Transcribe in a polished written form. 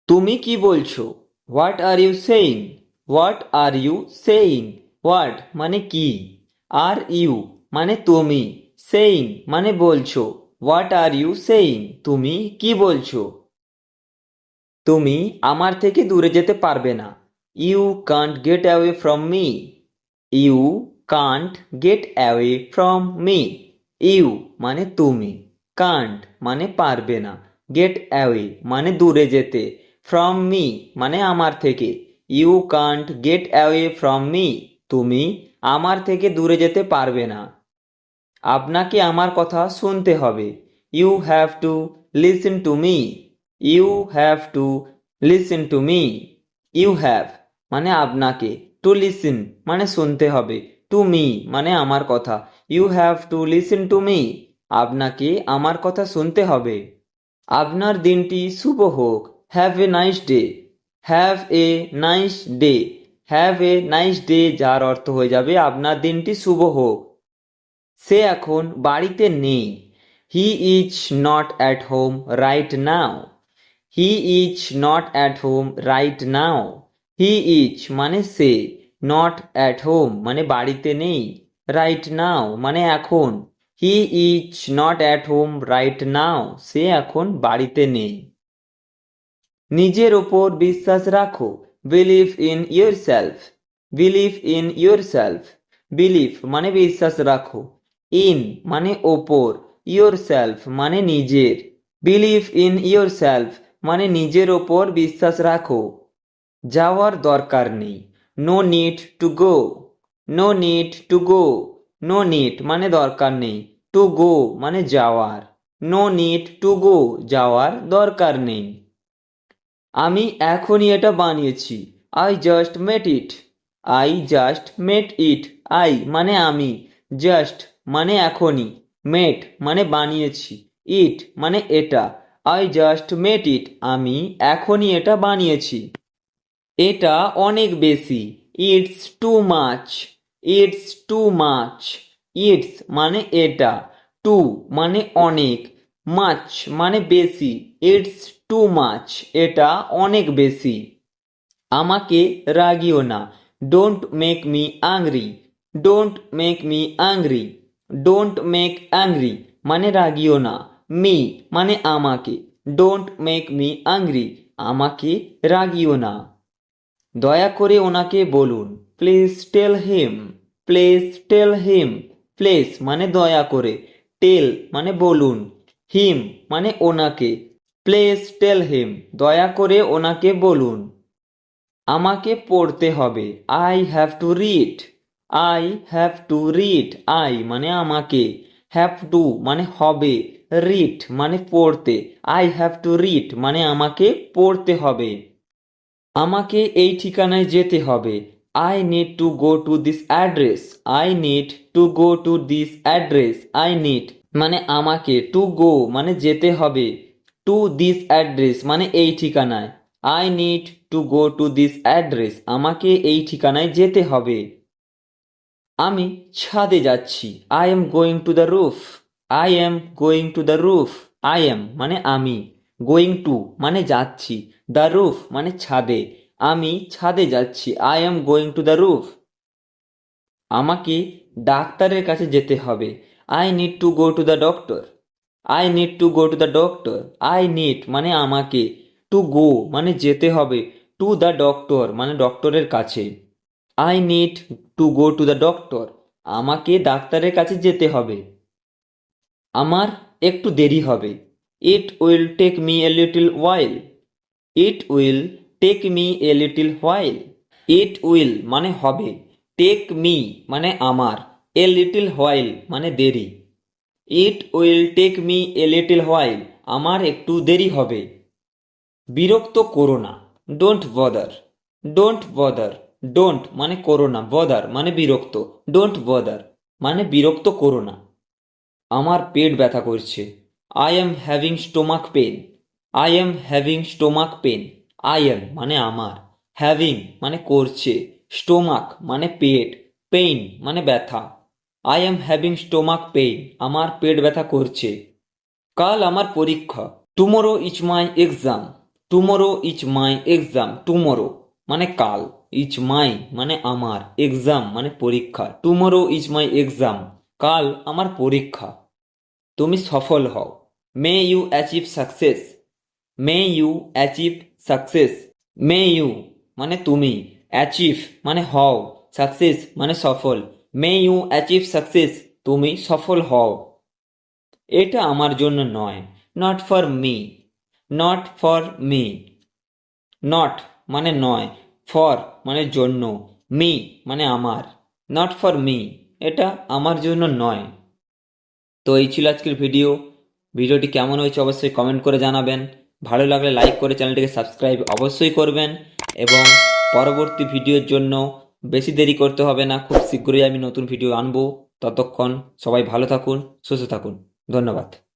তুমি কি বলছো? What are you saying? What are you saying? What মানে কি, আর ইউ মানে তুমি, সেইং মানে বলছো। What are you saying? তুমি কি বলছো? তুমি আমার থেকে দূরে যেতে পারবে না। You can't get away from me. You can't get away from me. You মানে তুমি, কান্ট মানে পারবে না, গেট অ্যাওয়ে মানে দূরে যেতে, ফ্রম মি মানে আমার থেকে। You can't get away from me. তুমি আমার থেকে দূরে যেতে পারবে না। আপনাকে আমার কথা শুনতে হবে। You have to listen to me. You have to listen to me. You have মানে আপনাকে, টু লিসেন মানে শুনতে হবে, টু মি মানে আমার কথা। You have to listen to me. আপনাকে আমার কথা শুনতে হবে। আপনার দিনটি শুভ হোক। Have a nice day. Have a nice day. Have a nice day যার অর্থ হয়ে যাবে আপনার দিনটি শুভ হোক। সে এখন বাড়িতে নেই। হি is not at home right now. He is not at home right now. He is মানে সে, নট অ্যাট হোম মানে বাড়িতে নেই, রাইট নাও মানে এখন। He is not at home right now, সে এখন বাড়িতে নেই। নিজের ওপর বিশ্বাস রাখো। Believe in yourself. Believe in yourself. Believe মানে বিশ্বাস রাখো, ইন মানে ওপর, ইয়োর সেলফ মানে নিজের। বিলিভ ইন ইয়োর সেলফ মানে নিজের ওপর বিশ্বাস রাখো। যাওয়ার দরকার নেই। No need to go. No need to go. No need মানে দরকার নেই, টু গো মানে যাওয়ার। নো নিড টু গো যাওয়ার দরকার নেই। আমি এখনই এটা বানিয়েছি। I just made it. I just made it. I মানে আমি, জাস্ট মানে এখনই, মেট মানে বানিয়েছি, ইট মানে এটা। আই জাস্ট মেট ইট আমি এখনই এটা বানিয়েছি। এটা অনেক বেশি। It's too much. It's too much. It's মানে এটা, টু মানে অনেক, মাচ মানে বেশি। ইটস টু মাচ এটা অনেক বেশি। আমাকে রাগিও না। Don't make me angry. Don't make me angry. Don't make angry মানে রাগিও না, মি মানে আমাকে, ডোন্ট মেক মি অ্যাংরি আমাকে রাগিও না। দয়া করে ওনাকে বলুন। Please tell him. Please tell him. Please মানে দয়া করে, টেল মানে বলুন, হিম মানে ওনাকে। প্লিজ টেল হিম দয়া করে ওনাকে বলুন। আমাকে পড়তে হবে। I have to read. I have to read. I মানে আমাকে, হ্যাভ টু মানে হবে, রিড মানে পড়তে। আই হ্যাভ টু রিড মানে আমাকে পড়তে হবে। আমাকে এই ঠিকানায় যেতে হবে। I need to go to this address. I need to go to this address. I need মানে আমাকে, টু গো মানে যেতে হবে, টু দিস অ্যাড্রেস মানে এই ঠিকানায়। I need to go to this address আমাকে এই ঠিকানায় যেতে হবে। আমি ছাদে যাচ্ছি। I am going to the roof. I am going to the roof. I am মানে আমি, গোয়িং টু মানে যাচ্ছি, দ্য রুফ মানে ছাদে। আমি ছাদে যাচ্ছি। I am going to the roof. আমাকে ডাক্তারের কাছে যেতে হবে। I need to go to the doctor. I need to go to the doctor. I need মানে আমাকে, টু গো মানে যেতে হবে, টু দ্য ডক্টর মানে ডক্টরের কাছে। I need to go to the doctor আমাকে ডাক্তারের কাছে যেতে হবে। আমার একটু দেরি হবে। It will take me a little while. It will take me a little while. It will মানে হবে, টেক মি মানে আমার, এ লিটল হোয়াইল মানে দেরি। It will take me a little while আমার একটু দেরি হবে। বিরক্ত করো না। Don't bother. Don't bother. Don't মানে করো না, বদার মানে বিরক্ত, ডোন্ট বদার মানে বিরক্ত করো না। আমার পেট ব্যথা করছে। I am having stomach pain. I am having stomach pain. I am মানে আমার, হ্যাভিং মানে করছে, স্টোমাক মানে পেট, পেইন মানে ব্যথা। I am having stomach pain আমার পেট ব্যথা করছে। কাল আমার পরীক্ষা। Tomorrow is my exam. Tomorrow is my exam. Tomorrow মানে কাল, ইজ মাই মানে আমার, এক্সাম মানে পরীক্ষা। টুমোরো ইজ মাই এক্সাম, কাল আমার পরীক্ষা। তুমি সফল হও। May you achieve success. May you achieve success. May you মানে তুমি, অ্যাচিভ মানে হও, সাকসেস মানে সফল। মে ইউ অ্যাচিভ সাকসেস, তুমি সফল হও। এটা আমার জন্য নয়। Not for me. Not for me. Not মানে নয়, ফর মানে জন্য, মি মানে আমার। নট ফর মি, এটা আমার জন্য নয়। তো এই ছিল আজকের ভিডিও। ভিডিওটি কেমন হয়েছে অবশ্যই কমেন্ট করে জানাবেন। ভালো লাগলে লাইক করে চ্যানেলটিকে সাবস্ক্রাইব অবশ্যই করবেন। এবং পরবর্তী ভিডিওর জন্য বেশি দেরি করতে হবে না, খুব শীঘ্রই আমি নতুন ভিডিও আনবো। ততক্ষণ সবাই ভালো থাকুন, সুস্থ থাকুন। ধন্যবাদ।